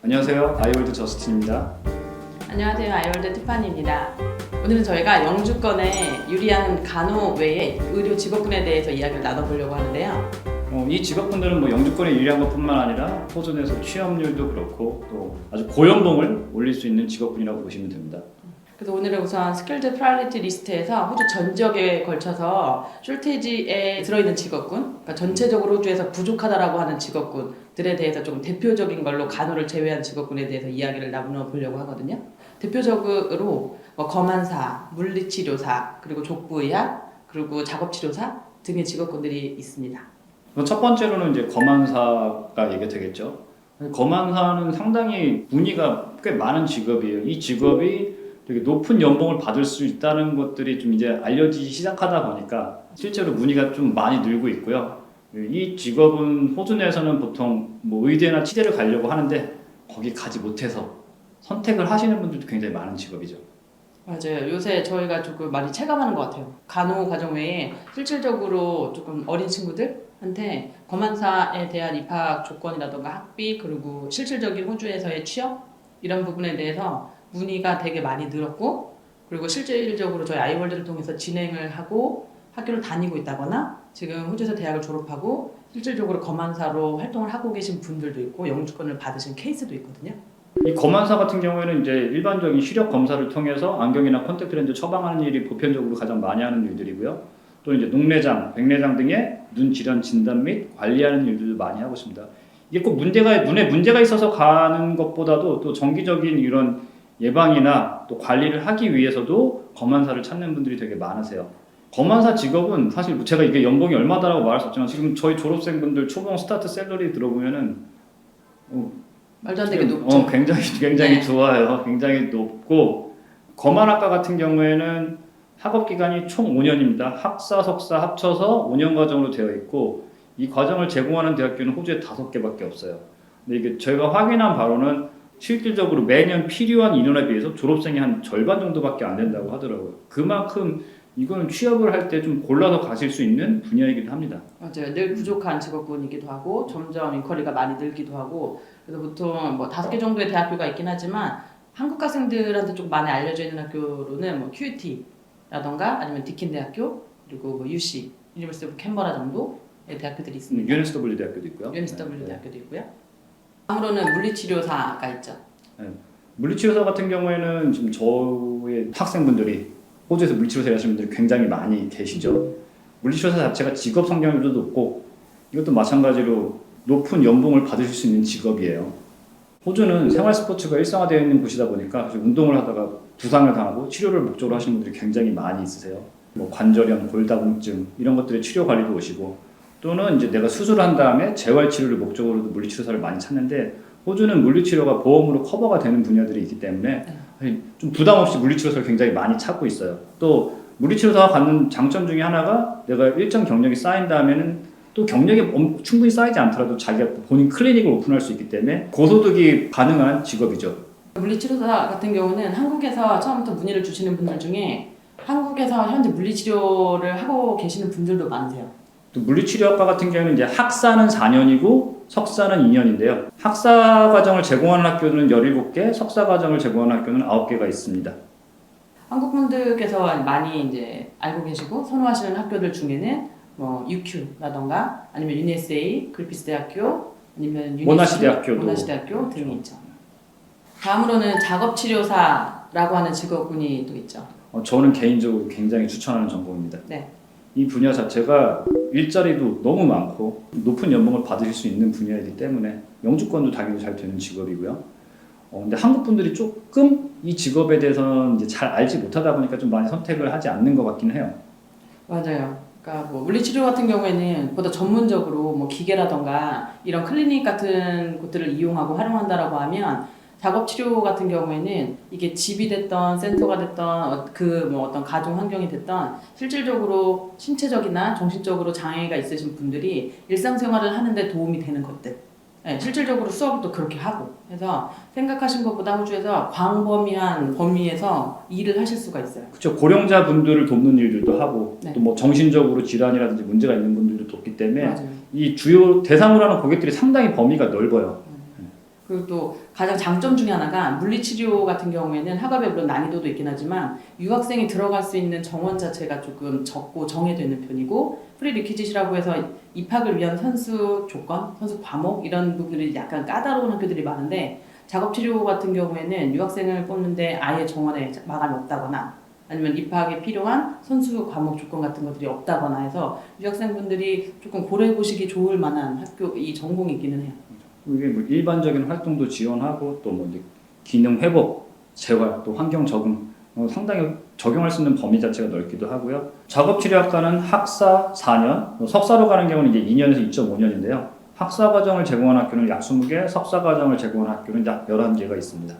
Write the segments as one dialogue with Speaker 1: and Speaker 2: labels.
Speaker 1: 안녕하세요. 아이월드 저스틴입니다.
Speaker 2: 안녕하세요. 아이월드 티파니입니다. 오늘은 저희가 영주권에 유리한 간호 외에 의료 직업군에 대해서 이야기를 나눠보려고 하는데요.
Speaker 1: 이 직업군들은 영주권에 유리한 것뿐만 아니라 호주 내에서 취업률도 그렇고 또 아주 고연봉을 올릴 수 있는 직업군이라고 보시면 됩니다.
Speaker 2: 그래서 오늘은 우선 스킬드 프라이어리티 리스트에서 호주 전 지역에 걸쳐서 숄테이지에 들어있는 직업군, 그러니까 전체적으로 호주에서 부족하다라고 하는 직업군들에 대해서 좀 대표적인 걸로 간호를 제외한 직업군에 대해서 이야기를 나눠보려고 하거든요. 대표적으로 검안사, 물리치료사, 그리고 족부의학, 그리고 작업치료사 등의 직업군들이 있습니다.
Speaker 1: 첫 번째로는 이제 검안사가 얘기가 되겠죠. 검안사는 상당히 문의가 꽤 많은 직업이에요. 이 직업이 되게 높은 연봉을 받을 수 있다는 것들이 좀 이제 알려지기 시작하다 보니까 실제로 문의가 좀 많이 늘고 있고요. 이 직업은 호주 내에서는 보통 의대나 치대를 가려고 하는데 거기 가지 못해서 선택을 하시는 분들도 굉장히 많은 직업이죠.
Speaker 2: 맞아요. 요새 저희가 조금 많이 체감하는 것 같아요. 간호 과정 외에 실질적으로 조금 어린 친구들한테 검안사에 대한 입학 조건이라던가 학비 그리고 실질적인 호주에서의 취업 이런 부분에 대해서 문의가 되게 많이 늘었고, 그리고 실질적으로 저희 아이월드를 통해서 진행을 하고 학교를 다니고 있다거나 지금 호주에서 대학을 졸업하고 실질적으로 검안사로 활동을 하고 계신 분들도 있고 영주권을 받으신 케이스도 있거든요.
Speaker 1: 이 검안사 같은 경우에는 이제 일반적인 시력 검사를 통해서 안경이나 콘택트 렌즈 처방하는 일이 보편적으로 가장 많이 하는 일들이고요. 또 이제 녹내장, 백내장 등의 눈 질환 진단 및 관리하는 일들도 많이 하고 있습니다. 이게 꼭 눈에 문제가 있어서 가는 것보다도 또 정기적인 이런 예방이나 또 관리를 하기 위해서도 검안사를 찾는 분들이 되게 많으세요. 검안사 직업은 사실 제가 이게 연봉이 얼마다라고 말할 수 없지만 지금 저희 졸업생분들 초봉 스타트 샐러리 들어보면은
Speaker 2: 말도 안 되게 높죠.
Speaker 1: 굉장히
Speaker 2: 네.
Speaker 1: 좋아요. 굉장히 높고 검안학과 같은 경우에는 학업 기간이 총 5년입니다. 학사, 석사 합쳐서 5년 과정으로 되어 있고 이 과정을 제공하는 대학교는 호주에 5개밖에 없어요. 근데 이게 저희가 확인한 바로는 실질적으로 매년 필요한 인원에 비해서 졸업생이 한 절반 정도밖에 안 된다고 하더라고요. 그만큼 이거는 취업을 할 때 좀 골라서 가실 수 있는 분야이기도 합니다.
Speaker 2: 맞아요. 늘 부족한 직업군이기도 하고 점점 인커리가 많이 늘기도 하고, 그래서 보통 5개 정도의 대학교가 있긴 하지만 한국 학생들한테 좀 많이 알려져 있는 학교로는 QUT라던가 아니면 디킨 대학교 그리고 UC 유니버시티 오브 캔버라 정도의 대학교들이 있습니다.
Speaker 1: UNSW 대학교도 있고요.
Speaker 2: UNSW 대학교도 있고요. 다음으로는 물리치료사가 있죠.
Speaker 1: 물리치료사 같은 경우에는 지금 저의 학생분들이 호주에서 물리치료사 하시는 분들이 굉장히 많이 계시죠. 물리치료사 자체가 직업 성장률도 높고 이것도 마찬가지로 높은 연봉을 받으실 수 있는 직업이에요. 호주는 생활 스포츠가 일상화되어 있는 곳이다 보니까 운동을 하다가 부상을 당하고 치료를 목적으로 하시는 분들이 굉장히 많이 있으세요. 관절염, 골다공증 이런 것들의 치료 관리도 오시고, 또는 이제 내가 수술을 한 다음에 재활 치료를 목적으로도 물리치료사를 많이 찾는데 호주는 물리치료가 보험으로 커버가 되는 분야들이 있기 때문에 좀 부담 없이 물리치료사를 굉장히 많이 찾고 있어요. 또 물리치료사가 갖는 장점 중에 하나가 내가 일정 경력이 쌓인 다음에는 또 경력이 충분히 쌓이지 않더라도 자기가 본인 클리닉을 오픈할 수 있기 때문에 고소득이 가능한 직업이죠.
Speaker 2: 물리치료사 같은 경우는 한국에서 처음부터 문의를 주시는 분들 중에 한국에서 현재 물리치료를 하고 계시는 분들도 많으세요.
Speaker 1: 또 물리치료학과 같은 경우는 이제 학사는 4년이고 석사는 2년인데요. 학사 과정을 제공하는 학교는 17개, 석사 과정을 제공하는 학교는 9개가 있습니다.
Speaker 2: 한국 분들께서 많이 이제 알고 계시고 선호하시는 학교들 중에는 UQ라던가 아니면 UNSA, 그리피스 대학교, 아니면
Speaker 1: 모나시 대학교도
Speaker 2: 모나시 대학교 등이 있죠. 다음으로는 작업치료사라고 하는 직업군이 또 있죠.
Speaker 1: 저는 개인적으로 굉장히 추천하는 전공입니다.
Speaker 2: 네.
Speaker 1: 이 분야 자체가 일자리도 너무 많고 높은 연봉을 받으실 수 있는 분야이기 때문에 영주권도 당연히 잘 되는 직업이고요. 근데 한국 분들이 조금 이 직업에 대해서는 이제 잘 알지 못하다 보니까 좀 많이 선택을 하지 않는 것 같긴 해요.
Speaker 2: 맞아요. 그러니까 물리치료 같은 경우에는 보다 전문적으로 기계라던가 이런 클리닉 같은 곳들을 이용하고 활용한다라고 하면, 작업치료 같은 경우에는 이게 집이 됐던 센터가 됐던 어떤 가정 환경이 됐던 실질적으로 신체적이나 정신적으로 장애가 있으신 분들이 일상생활을 하는데 도움이 되는 것들, 네, 실질적으로 수업도 그렇게 하고 해서 생각하신 것보다 호주에서 광범위한 범위에서 일을 하실 수가 있어요.
Speaker 1: 그렇죠. 고령자 분들을 돕는 일들도 하고
Speaker 2: 네.
Speaker 1: 또 정신적으로 질환이라든지 문제가 있는 분들도 돕기 때문에
Speaker 2: 맞아요.
Speaker 1: 이 주요 대상으로 하는 고객들이 상당히 범위가 넓어요.
Speaker 2: 그리고 또 가장 장점 중에 하나가 물리치료 같은 경우에는 학업에 물론 난이도도 있긴 하지만 유학생이 들어갈 수 있는 정원 자체가 조금 적고 정해져 있는 편이고 프리리퀴짓이라고 해서 입학을 위한 선수 조건, 선수 과목 이런 부분들이 약간 까다로운 학교들이 많은데 작업치료 같은 경우에는 유학생을 뽑는데 아예 정원에 마감이 없다거나 아니면 입학에 필요한 선수 과목 조건 같은 것들이 없다거나 해서 유학생분들이 조금 고래 보시기 좋을 만한 학교 이 전공이 있기는 해요.
Speaker 1: 이게 뭐 일반적인 활동도 지원하고 또 뭐 이제 기능 회복, 재활, 또 환경 적응 상당히 적용할 수 있는 범위 자체가 넓기도 하고요. 작업치료학과는 학사 4년, 석사로 가는 경우는 이제 2년에서 2.5년인데요. 학사 과정을 제공하는 학교는 약 20개, 석사 과정을 제공하는 학교는 약 11개가 있습니다.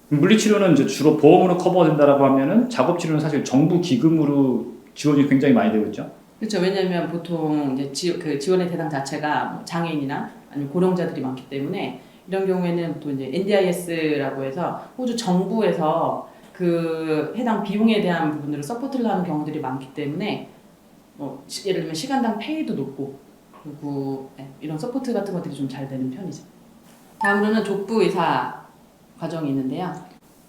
Speaker 1: 물리치료는 이제 주로 보험으로 커버된다라고 하면은 작업치료는 사실 정부 기금으로 지원이 굉장히 많이 되고 있죠.
Speaker 2: 그렇죠. 왜냐하면 보통 이제 그 지원의 대상 자체가 뭐 장애인이나 아니면 고령자들이 많기 때문에 이런 경우에는 또 이제 NDIS라고 해서 호주 정부에서 그 해당 비용에 대한 부분들을 서포트를 하는 경우들이 많기 때문에 예를 들면 시간당 페이도 높고 그리고 이런 서포트 같은 것들이 좀 잘 되는 편이죠. 다음으로는 족부 의사 과정이 있는데요.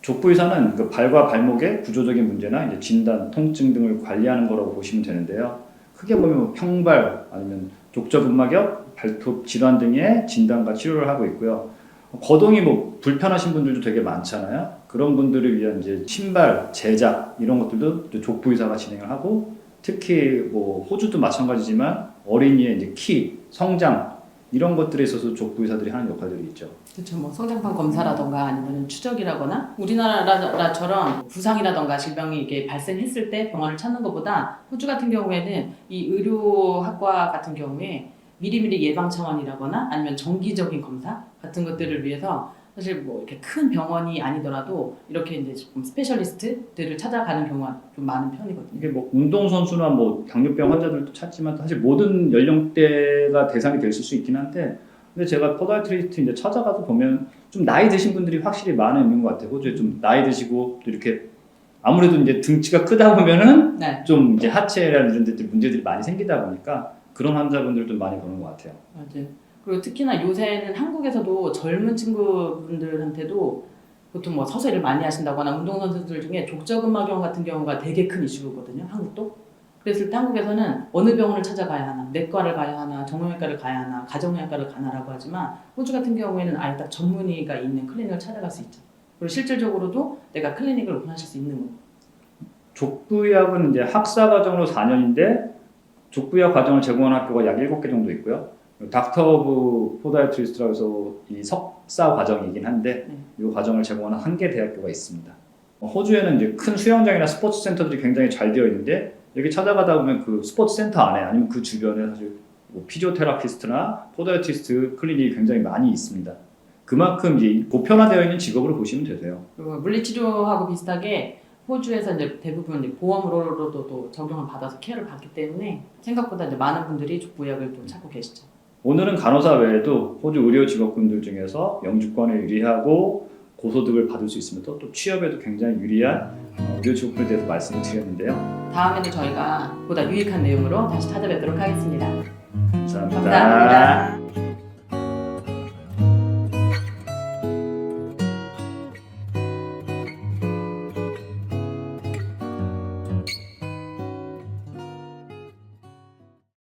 Speaker 1: 족부 의사는 그 발과 발목의 구조적인 문제나 이제 진단, 통증 등을 관리하는 거라고 보시면 되는데요. 크게 보면 뭐 평발 아니면 족저근막염, 발톱 질환 등의 진단과 치료를 하고 있고요. 거동이 뭐 불편하신 분들도 되게 많잖아요. 그런 분들을 위한 이제 신발 제작 이런 것들도 족부 의사가 진행을 하고 특히 뭐 호주도 마찬가지지만 어린이의 이제 키, 성장 이런 것들에 있어서 족부 의사들이 하는 역할들이 있죠.
Speaker 2: 그렇죠. 뭐 성장판 검사라던가 아니면 추적이라거나 우리나라처럼 부상이라던가 질병이 이게 발생했을 때 병원을 찾는 것보다 호주 같은 경우에는 이 의료학과 같은 경우에 미리미리 예방 차원이라거나 아니면 정기적인 검사 같은 것들을 위해서 사실 뭐 이렇게 큰 병원이 아니더라도 이렇게 이제 좀 스페셜리스트들을 찾아가는 경우가 좀 많은 편이거든요.
Speaker 1: 이게 뭐 운동선수나 뭐 당뇨병 환자들도 찾지만 사실 모든 연령대가 대상이 될 수 있긴 한데 근데 제가 포다이트리스트 이제 찾아가서 보면 좀 나이 드신 분들이 확실히 많이 있는 것 같아요. 호주에 좀 나이 드시고 또 이렇게 아무래도 이제 등치가 크다 보면은
Speaker 2: 네.
Speaker 1: 좀 이제 하체라는 이런 데 문제들이 많이 생기다 보니까 그런 환자분들도 많이 보는 것 같아요.
Speaker 2: 맞아요. 그리고 특히나 요새는 한국에서도 젊은 친구분들한테도 보통 뭐 서세를 많이 하신다거나 운동선수들 중에 족저근막염 같은 경우가 되게 큰 이슈거든요. 한국도. 그랬을 때 한국에서는 어느 병원을 찾아가야 하나, 내과를 가야 하나, 정형외과를 가야 하나, 가정의학과를 가나라고 하지만 호주 같은 경우에는 아예 딱 전문의가 있는 클리닉을 찾아갈 수 있죠. 그리고 실질적으로도 내가 클리닉을 오픈하실 수 있는 거예요.
Speaker 1: 족부의학은 이제 학사 과정으로 4년인데 족부의학 과정을 제공하는 학교가 약 7개 정도 있고요. 닥터 오브 포다이트리스트라고 해서 이 석사 과정이긴 한데 이 과정을 제공하는 한 개 대학교가 있습니다. 호주에는 이제 큰 수영장이나 스포츠 센터들이 굉장히 잘 되어 있는데 여기 찾아가다 보면 그 스포츠 센터 안에 아니면 그 주변에 사실 뭐 피지오테라피스트나 포다이트리스트 클리닉이 굉장히 많이 있습니다. 그만큼 이제 보편화되어 있는 직업으로 보시면 되세요.
Speaker 2: 그리고 물리치료하고 비슷하게 호주에서 이제 대부분 이제 보험으로도 적용을 받아서 케어를 받기 때문에 생각보다 이제 많은 분들이 족부의학을 또 찾고 계시죠.
Speaker 1: 오늘은 간호사 외에도 호주 의료 직업군들 중에서 영주권에 유리하고 고소득을 받을 수 있으며 또 취업에도 굉장히 유리한 의료 직업군에 대해서 말씀을 드렸는데요.
Speaker 2: 다음에는 저희가 보다 유익한 내용으로 다시 찾아뵙도록 하겠습니다.
Speaker 1: 감사합니다.
Speaker 2: 감사합니다.